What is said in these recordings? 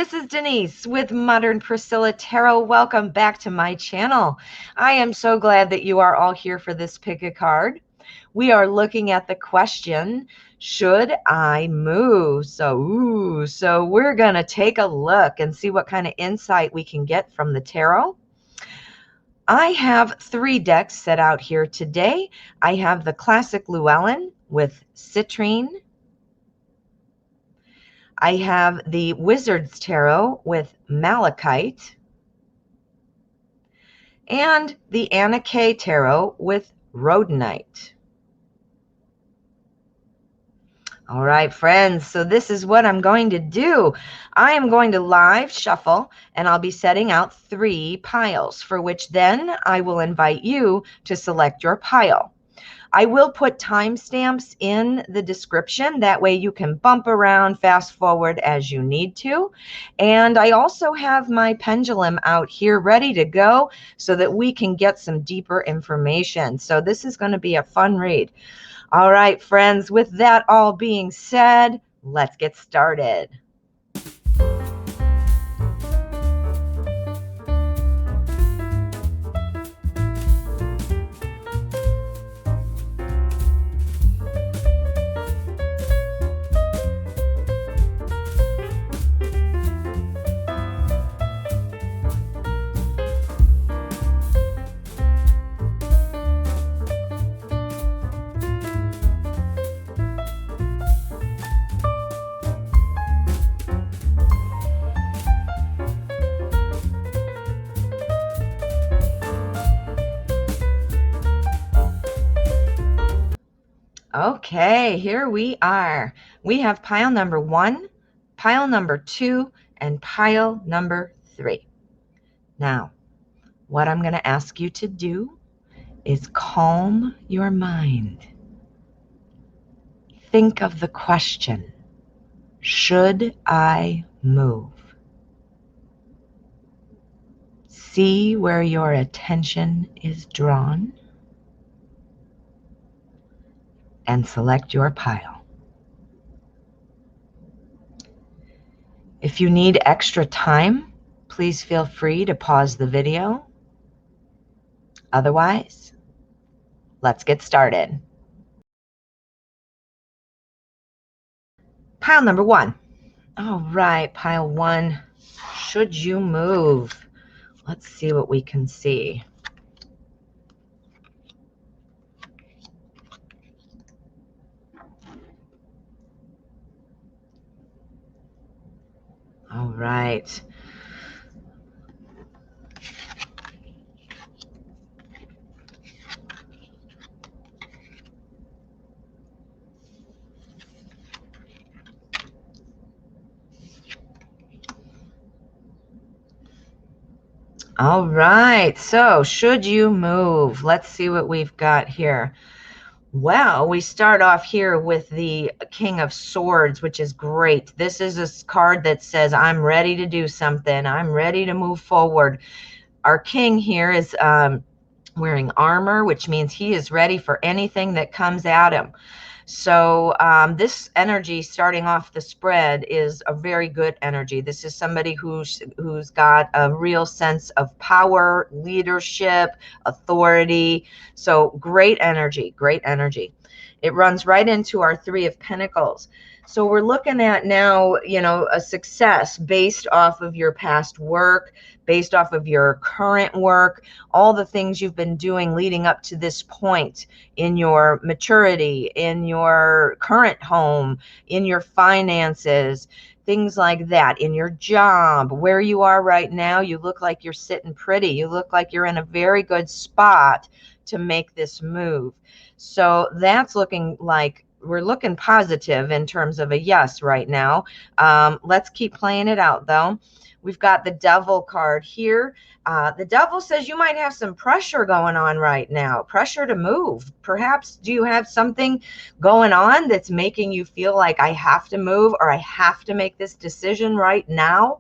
this is Denise with Modern Priscilla Tarot. Welcome back to my channel. I am so glad that you are all here for this pick a card. We are looking at the question, should I move? So we're going to take a look and see what kind of insight we can get from the tarot. I have 3 decks set out here today. I have the Classic Llewellyn with Citrine. I have the Wizard's Tarot with Malachite, and the Anna Kay Tarot with Rhodonite. All right, friends, so this is what I'm going to do. I am going to live shuffle, and I'll be setting out 3 piles, for which then I will invite you to select your pile. I will put timestamps in the description. That way you can bump around, fast forward as you need to. And I also have my pendulum out here ready to go so that we can get some deeper information. So this is going to be a fun read. All right, friends, with that all being said, let's get started. Okay, here we are. We have pile number 1, pile number 2, and pile number 3. Now, what I'm going to ask you to do is calm your mind. Think of the question, should I move? See where your attention is drawn, and select your pile. If you need extra time, please feel free to pause the video. Otherwise, let's get started. Pile number 1. All right, pile 1. Should you move? Let's see what we can see. All right. All right, so should you move? Let's see what we've got here. Well, we start off here with the King of Swords, which is great. This is a card that says, I'm ready to do something. I'm ready to move forward. Our king here is wearing armor, which means he is ready for anything that comes at him. So this energy starting off the spread is a very good energy. This is somebody who's got a real sense of power, leadership, authority. So great energy, great energy. It runs right into our 3 of Pentacles. So we're looking at now, you know, a success based off of your past work, based off of your current work, all the things you've been doing leading up to this point in your maturity, in your current home, in your finances, things like that, in your job, where you are right now. You look like you're sitting pretty. You look like you're in a very good spot to make this move. So that's looking like we're looking positive in terms of a yes right now. Let's keep playing it out, though. We've got the Devil card here. The Devil says you might have some pressure going on right now, pressure to move. Perhaps do you have something going on that's making you feel like I have to move or I have to make this decision right now?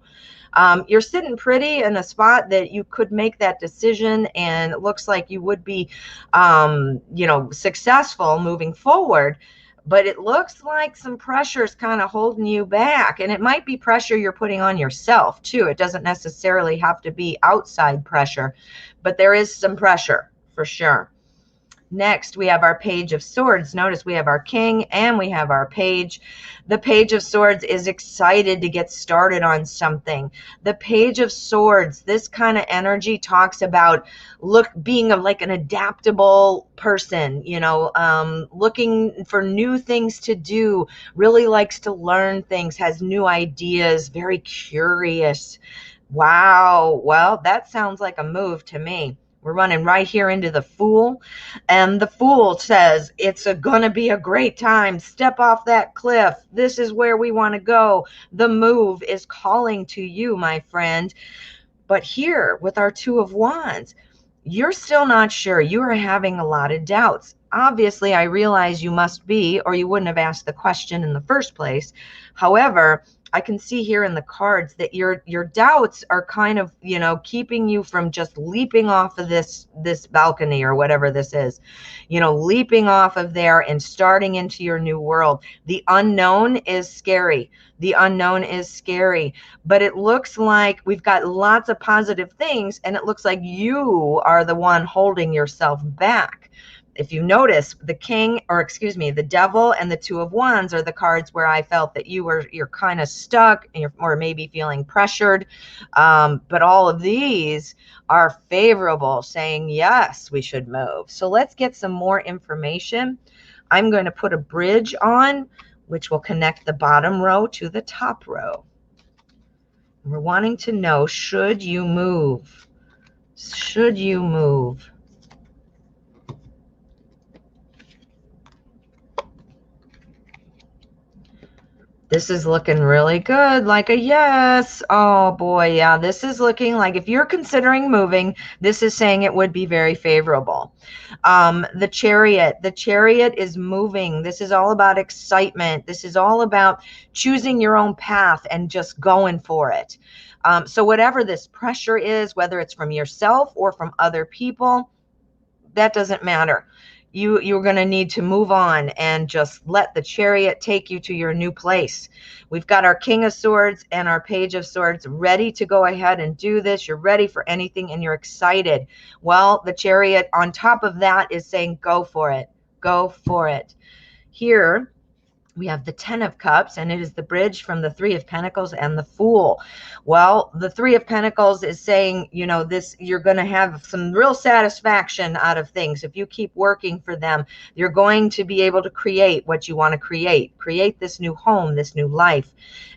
You're sitting pretty in a spot that you could make that decision, and it looks like you would be, you know, successful moving forward. but it looks like some pressure is kind of holding you back. And it might be pressure you're putting on yourself too. It doesn't necessarily have to be outside pressure, but there is some pressure for sure. Next, we have our Page of Swords. Notice we have our King and we have our Page. The Page of Swords is excited to get started on something. The Page of Swords, this kind of energy talks about being like an adaptable person, looking for new things to do, really likes to learn things, has new ideas, very curious. Wow. Well, that sounds like a move to me. We're running right here into the Fool. And the Fool says, it's gonna be a great time. Step off that cliff. This is where we want to go. The move is calling to you, my friend. But here with our Two of Wands, you're still not sure. You are having a lot of doubts. Obviously, I realize you must be, or you wouldn't have asked the question in the first place. However, I can see here in the cards that your doubts are kind of, keeping you from just leaping off of this balcony or whatever this is, leaping off of there and starting into your new world. The unknown is scary. The unknown is scary, but it looks like we've got lots of positive things, and it looks like you are the one holding yourself back. If you notice, the Devil and the Two of Wands are the cards where I felt that you're kind of stuck or maybe feeling pressured. But all of these are favorable, saying, yes, we should move. So let's get some more information. I'm going to put a bridge on, which will connect the bottom row to the top row. We're wanting to know, should you move? Should you move? This is looking really good, like a yes. Oh boy, yeah, this is looking like if you're considering moving, this is saying it would be very favorable. The Chariot is moving. This is all about excitement. This is all about choosing your own path and just going for it. So whatever this pressure is, whether it's from yourself or from other people, that doesn't matter. You're going to need to move on and just let the Chariot take you to your new place. We've got our King of Swords and our Page of Swords ready to go ahead and do this. You're ready for anything and you're excited. Well, the Chariot on top of that is saying, go for it. Go for it. Here we have the Ten of Cups, and it is the bridge from the Three of Pentacles and the Fool. Well, the Three of Pentacles is saying, you're going to have some real satisfaction out of things. If you keep working for them, you're going to be able to create what you want to create this new home, this new life.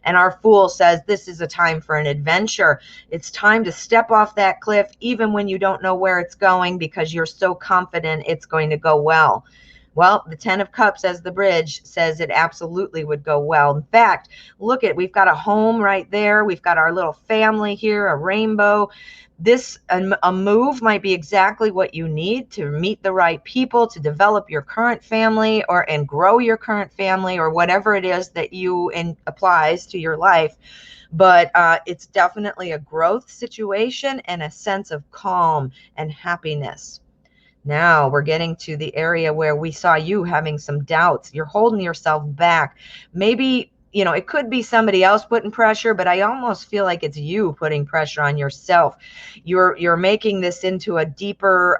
And our Fool says this is a time for an adventure. It's time to step off that cliff, even when you don't know where it's going, because you're so confident it's going to go well. Well, the Ten of Cups as the bridge says it absolutely would go well. In fact, look we've got a home right there. We've got our little family here, a rainbow. A move might be exactly what you need to meet the right people, to develop your current family and grow your current family, or whatever it is that applies to your life. But it's definitely a growth situation and a sense of calm and happiness. Now we're getting to the area where we saw you having some doubts. You're holding yourself back. Maybe, it could be somebody else putting pressure, but I almost feel like it's you putting pressure on yourself. You're making this into a deeper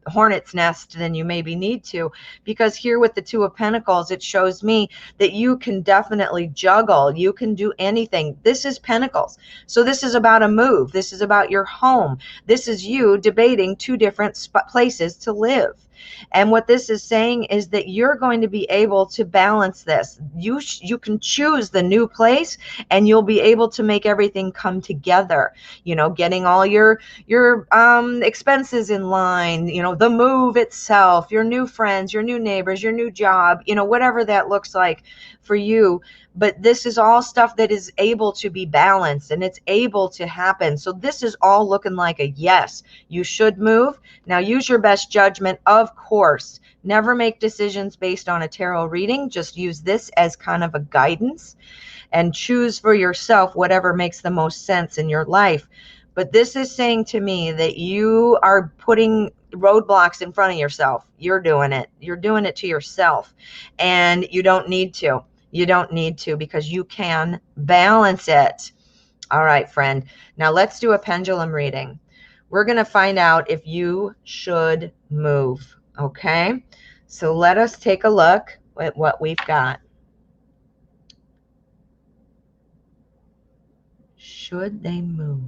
hornet's nest than you maybe need to, because here with the Two of Pentacles, it shows me that you can definitely juggle. You can do anything. This is Pentacles. So this is about a move. This is about your home. This is you debating two different places to live. And what this is saying is that you're going to be able to balance this. You can choose the new place, and you'll be able to make everything come together. Getting all your expenses in line, the move itself, your new friends, your new neighbors, your new job, whatever that looks like for you. But this is all stuff that is able to be balanced, and it's able to happen. So this is all looking like a yes. You should move. Now use your best judgment, of course. Never make decisions based on a tarot reading. Just use this as kind of a guidance and choose for yourself whatever makes the most sense in your life. But this is saying to me that you are putting roadblocks in front of yourself. You're doing it. You're doing it to yourself. And you don't need to. You don't need to, because you can balance it. All right, friend. Now let's do a pendulum reading. We're going to find out if you should move. Okay? So let us take a look at what we've got. Should they move?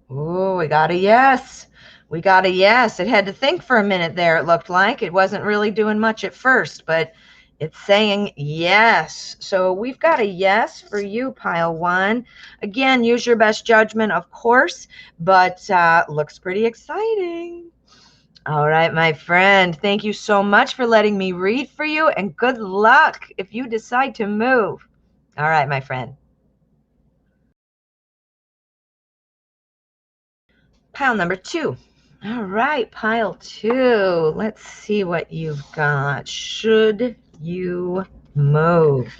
Oh, we got a yes. We got a yes. It had to think for a minute there, it looked like. It wasn't really doing much at first, but it's saying yes. So we've got a yes for you, pile one. Again, use your best judgment, of course, but looks pretty exciting. All right, my friend. Thank you so much for letting me read for you, and good luck if you decide to move. All right, my friend. Pile number two. All right, pile two. Let's see what you've got. Should you move?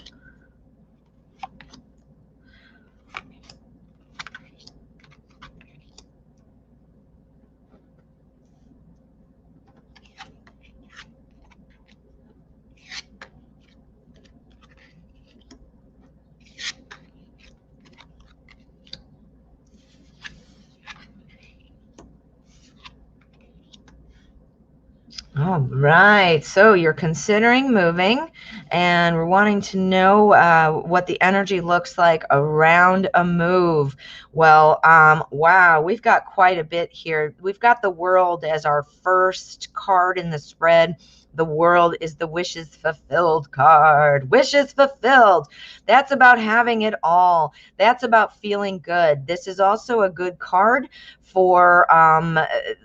All right, so you're considering moving, and we're wanting to know what the energy looks like around a move. Well, wow, we've got quite a bit here. We've got the World as our first card in the spread. The World is the wishes fulfilled card. Wishes fulfilled. That's about having it all. That's about feeling good. This is also a good card for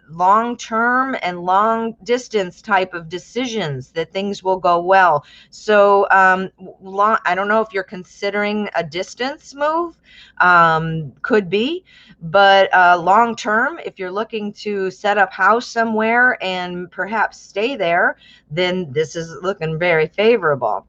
long-term and long-distance type of decisions, that things will go well. So I don't know if you're considering a distance move, could be, but long-term, if you're looking to set up house somewhere and perhaps stay there, then this is looking very favorable.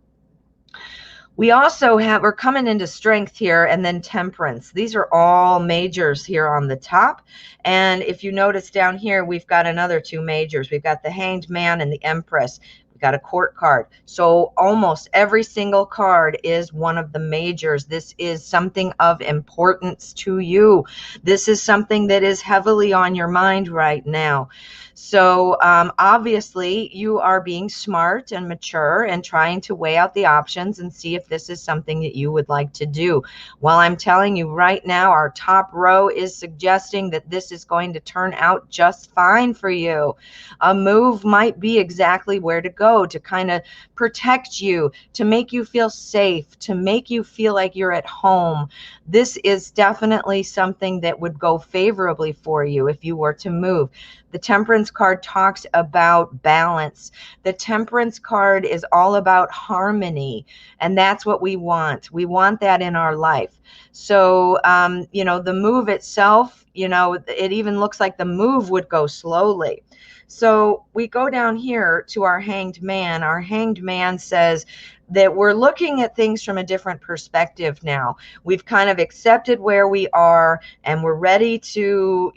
We also we're coming into strength here, and then temperance. These are all majors here on the top. And if you notice down here, we've got another two majors. We've got the Hanged Man and the Empress. We've got a court card. So almost every single card is one of the majors. This is something of importance to you. This is something that is heavily on your mind right now. So obviously you are being smart and mature and trying to weigh out the options and see if this is something that you would like to do. While I'm telling you right now, our top row is suggesting that this is going to turn out just fine for you. A move might be exactly where to go to kind of protect you, to make you feel safe, to make you feel like you're at home. This is definitely something that would go favorably for you if you were to move. The Temperance card talks about balance. The Temperance card is all about harmony, and that's what we want. We want that in our life. So, the move itself, it even looks like the move would go slowly. So we go down here to our Hanged Man. Our Hanged Man says that we're looking at things from a different perspective now. We've kind of accepted where we are, and we're ready to,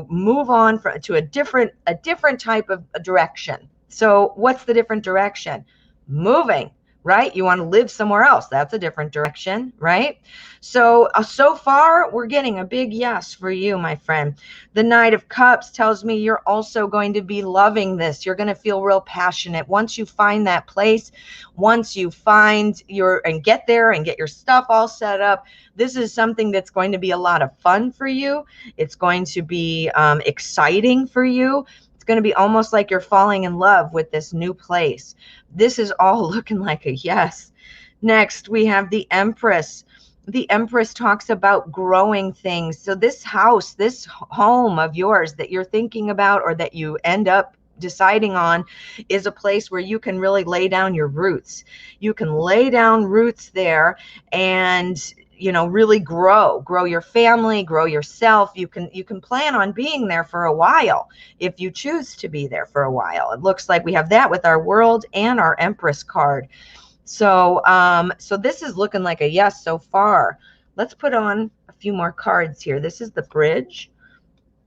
move on to a different type of direction. So what's the different direction? Moving, right? You want to live somewhere else. That's a different direction, right? So far, we're getting a big yes for you, my friend. The Knight of Cups tells me you're also going to be loving this. You're going to feel real passionate. Once you find that place, once you find and get there and get your stuff all set up, this is something that's going to be a lot of fun for you. It's going to be exciting for you. It's going to be almost like you're falling in love with this new place. This is all looking like a yes. Next, we have the Empress. The Empress talks about growing things. So this house, this home of yours that you're thinking about, or that you end up deciding on is a place where you can really lay down your roots. You can lay down roots there and really grow your family, grow yourself. You can plan on being there for a while if you choose to be there for a while. It looks like we have that with our World and our Empress card. So so this is looking like a yes so far. Let's put on a few more cards here. This is the Bridge.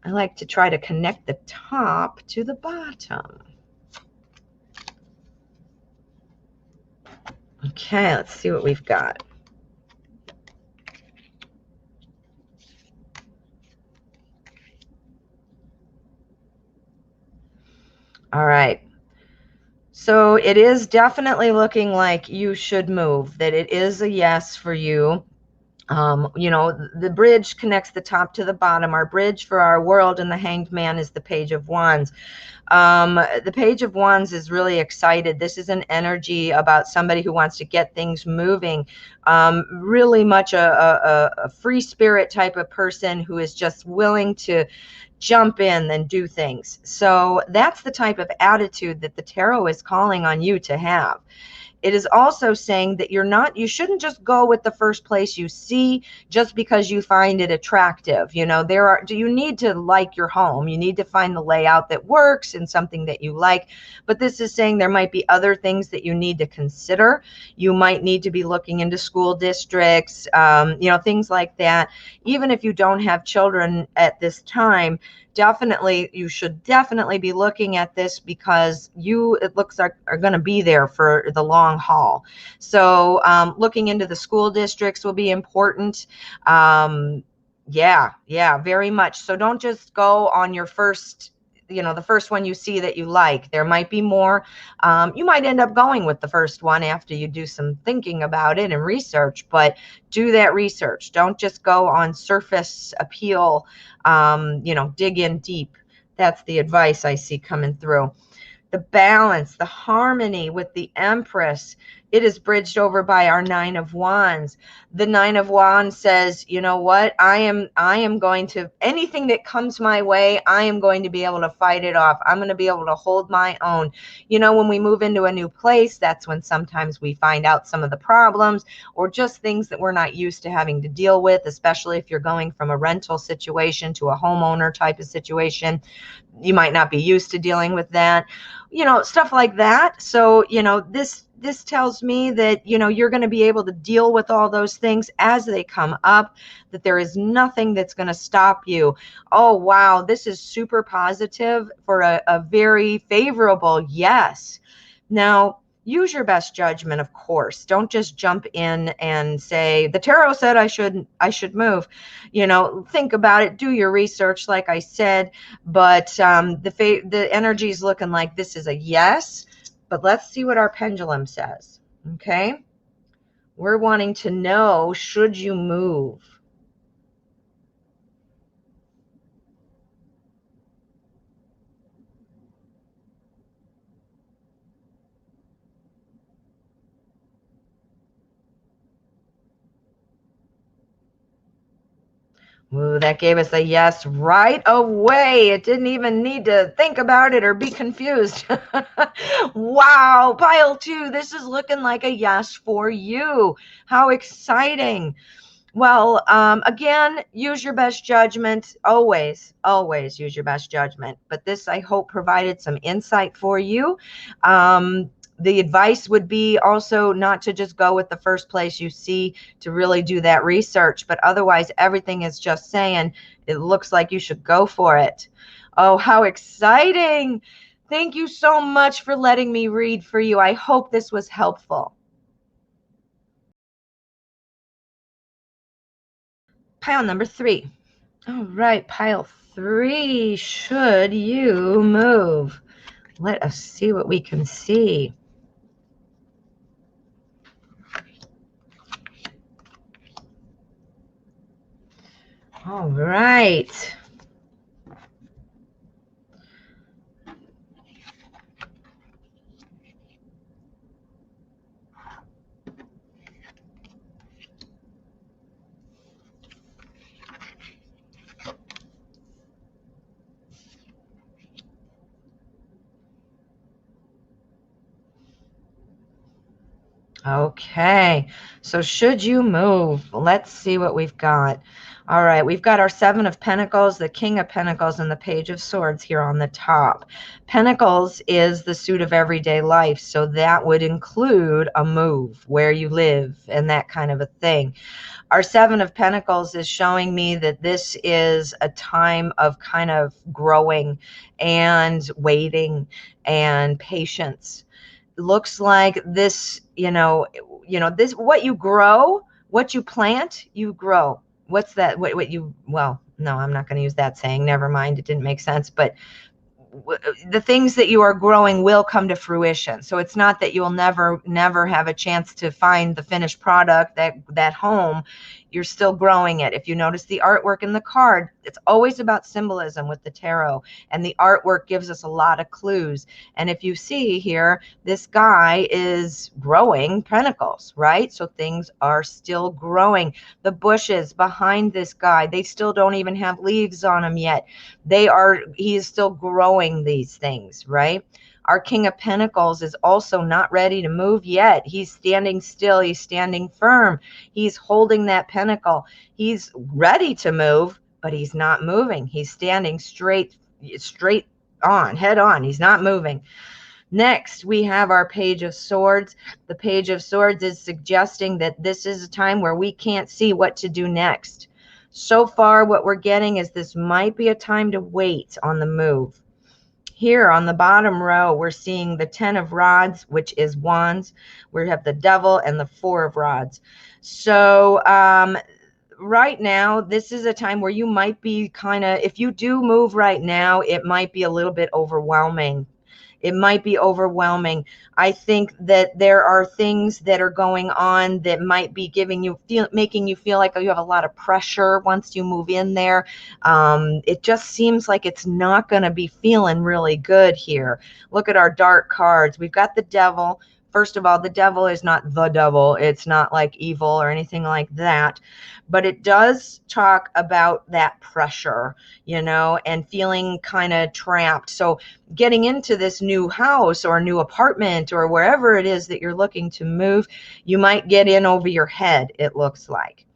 I like to try to connect the top to the bottom. Okay, let's see what we've got. All right. So it is definitely looking like you should move, that it is a yes for you. The Bridge connects the top to the bottom. Our bridge for our World and the Hanged Man is the Page of Wands. The Page of Wands is really excited. This is an energy about somebody who wants to get things moving. Really much a free spirit type of person who is just willing to jump in and do things. So that's the type of attitude that the tarot is calling on you to have. It is also saying that you shouldn't just go with the first place you see just because you find it attractive. You need to like your home. You need to find the layout that works and something that you like. But this is saying there might be other things that you need to consider. You might need to be looking into school districts, things like that. Even if you don't have children at this time, you should definitely be looking at this because it looks like are going to be there for the long haul. So looking into the school districts will be important. Yeah, very much. So don't just go on your first, the first one you see that you like. There might be more. You might end up going with the first one after you do some thinking about it and research, but do that research. Don't just go on surface appeal. Dig in deep. That's the advice I see coming through. The balance, the harmony with the Empress, it is bridged over by our Nine of Wands. The Nine of Wands says, you know what, I am going to, anything that comes my way, I am going to be able to fight it off. I'm going to be able to hold my own. When we move into a new place, that's when sometimes we find out some of the problems or just things that we're not used to having to deal with, especially if you're going from a rental situation to a homeowner type of situation. You might not be used to dealing with that, stuff like that. So, this tells me that, you're going to be able to deal with all those things as they come up, that there is nothing that's going to stop you. Oh, wow. This is super positive for a very favorable yes. Now, use your best judgment, of course. Don't just jump in and say, the tarot said I should move. Think about it, do your research, like I said, but the energy is looking like this is a yes. But let's see what our pendulum says. Okay. We're wanting to know, should you move? Ooh, that gave us a yes right away. It didn't even need to think about it or be confused. Wow, pile two, this is looking like a yes for you. How exciting. Well, again, use your best judgment. Always, always use your best judgment. But this, I hope, provided some insight for you. The advice would be also not to just go with the first place you see, to really do that research. But otherwise, everything is just saying it looks like you should go for it. Oh, how exciting. Thank you so much for letting me read for you. I hope this was helpful. Pile number 3. All right, pile 3. Should you move? Let us see what we can see. All right. Okay, so should you move? Let's see what we've got. All right, we've got our Seven of Pentacles, the King of Pentacles, and the Page of Swords here on the top. Pentacles is the suit of everyday life, so that would include a move, where you live, and that kind of a thing. Our Seven of Pentacles is showing me that this is a time of kind of growing and waiting and patience. Looks like this, this, what you grow, what you plant, you grow. What's that? What you, well, no, I'm not going to use that saying. Never mind. It didn't make sense. But the things that you are growing will come to fruition. So it's not that you'll never have a chance to find the finished product, that home. You're still growing it. If you notice the artwork in the card, it's always about symbolism with the tarot, and the artwork gives us a lot of clues. And if you see here, this guy is growing pentacles, right? So things are still growing. The bushes behind this guy, they still don't even have leaves on them yet. He is still growing these things, right? Our King of Pentacles is also not ready to move yet. He's standing still. He's standing firm. He's holding that pentacle. He's ready to move, but he's not moving. He's standing straight on, head on. He's not moving. Next, we have our Page of Swords. The Page of Swords is suggesting that this is a time where we can't see what to do next. So far, what we're getting is this might be a time to wait on the move. Here on the bottom row, we're seeing the 10 of Rods, which is Wands. We have the Devil and the 4 of Rods. So right now, this is a time where you might be kind of, if you do move right now, it might be a little bit overwhelming. It might be overwhelming. I think that there are things that are going on that might be making you feel like you have a lot of pressure once you move in there. It just seems like it's not going to be feeling really good here. Look at our dark cards. We've got the Devil. First of all, the devil is not the devil. It's not like evil or anything like that. But it does talk about that pressure, and feeling kind of trapped. So getting into this new house or new apartment or wherever it is that you're looking to move, you might get in over your head, it looks like.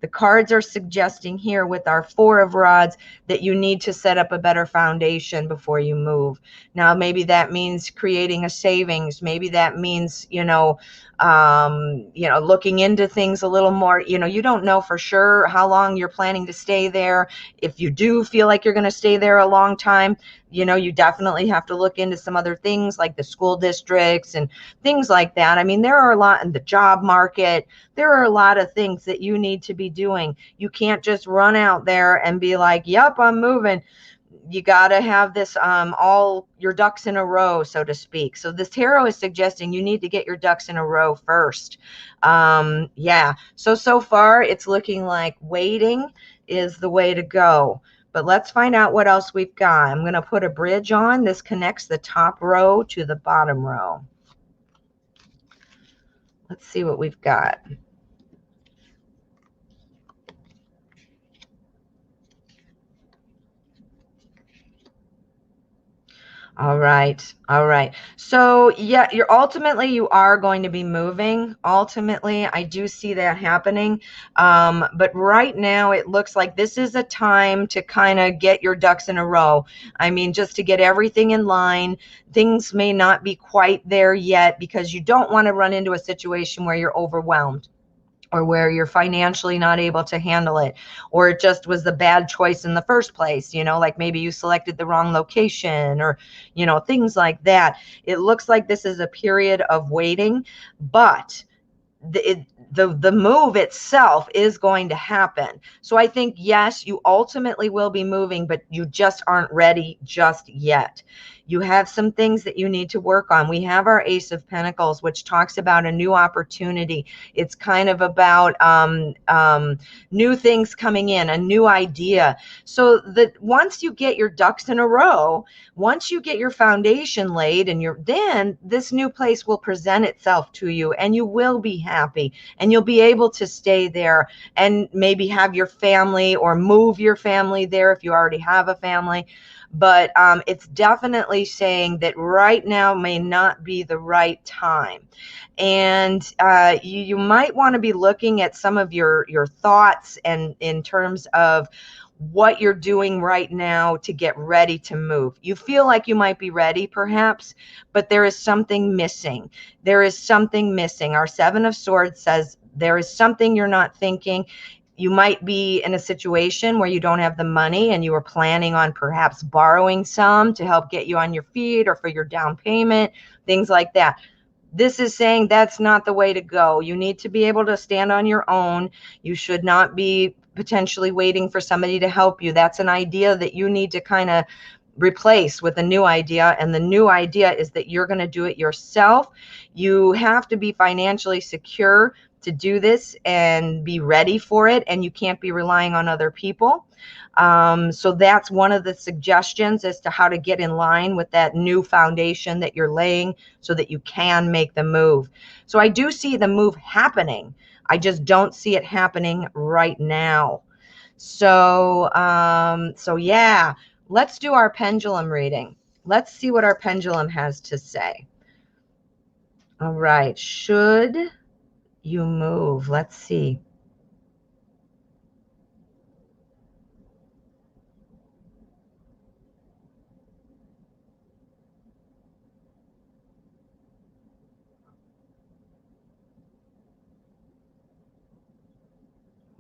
The cards are suggesting here with our 4 of Rods that you need to set up a better foundation before you move. Now, maybe that means creating a savings. Maybe that means, looking into things a little more. You don't know for sure how long you're planning to stay there. If you do feel like you're going to stay there a long time, you definitely have to look into some other things like the school districts and things like that. I mean, there are a lot in the job market. There are a lot of things that you need to be doing. You can't just run out there and be like, yep, I'm moving. You got to have this all your ducks in a row, so to speak. So this tarot is suggesting you need to get your ducks in a row first. Yeah. So far it's looking like waiting is the way to go. But let's find out what else we've got. I'm going to put a bridge on. This connects the top row to the bottom row. Let's see what we've got. All right. All right. So yeah, you are going to be moving. Ultimately, I do see that happening. But right now it looks like this is a time to kind of get your ducks in a row. I mean, just to get everything in line. Things may not be quite there yet because you don't want to run into a situation where you're overwhelmed, or where you're financially not able to handle it, or it just was the bad choice in the first place, like maybe you selected the wrong location, or things like that. It looks like this is a period of waiting, but the move itself is going to happen. So I think, yes, you ultimately will be moving, but you just aren't ready just yet. You have some things that you need to work on. We have our Ace of Pentacles, which talks about a new opportunity. It's kind of about new things coming in, a new idea. So that once you get your ducks in a row, once you get your foundation laid, and then this new place will present itself to you, and you will be happy, and you'll be able to stay there and maybe have your family or move your family there if you already have a family. but it's definitely saying that right now may not be the right time. And you might want to be looking at some of your thoughts and in terms of what you're doing right now to get ready to move. You feel like you might be ready perhaps, but there is something missing. There is something missing. Our Seven of Swords says there is something you're not thinking. You might be in a situation where you don't have the money and you were planning on perhaps borrowing some to help get you on your feet or for your down payment, things like that. This is saying that's not the way to go. You need to be able to stand on your own. You should not be potentially waiting for somebody to help you. That's an idea that you need to kind of replace with a new idea. And the new idea is that you're going to do it yourself. You have to be financially secure to do this and be ready for it. And you can't be relying on other people. So that's one of the suggestions as to how to get in line with that new foundation that you're laying so that you can make the move. So I do see the move happening. I just don't see it happening right now. So yeah, let's do our pendulum reading. Let's see what our pendulum has to say. All right, should you move? Let's see.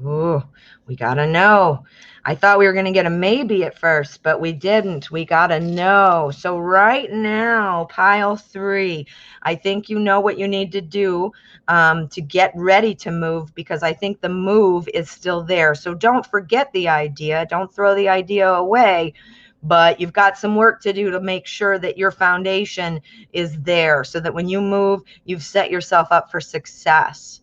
Ooh, we got to know. I thought we were going to get a maybe at first, but we didn't. We got to know. So right now, pile 3, I think you know what you need to do to get ready to move, because I think the move is still there. So don't forget the idea. Don't throw the idea away. But you've got some work to do to make sure that your foundation is there so that when you move, you've set yourself up for success.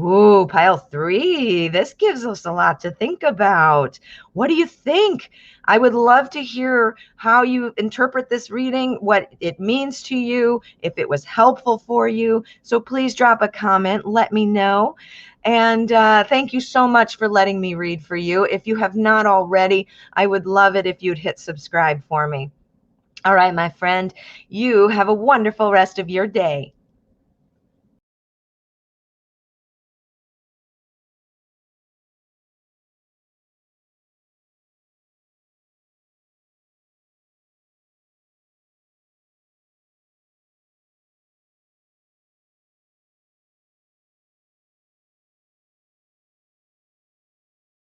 Ooh, pile 3. This gives us a lot to think about. What do you think? I would love to hear how you interpret this reading, what it means to you, if it was helpful for you. So please drop a comment. Let me know. And thank you so much for letting me read for you. If you have not already, I would love it if you'd hit subscribe for me. All right, my friend, you have a wonderful rest of your day.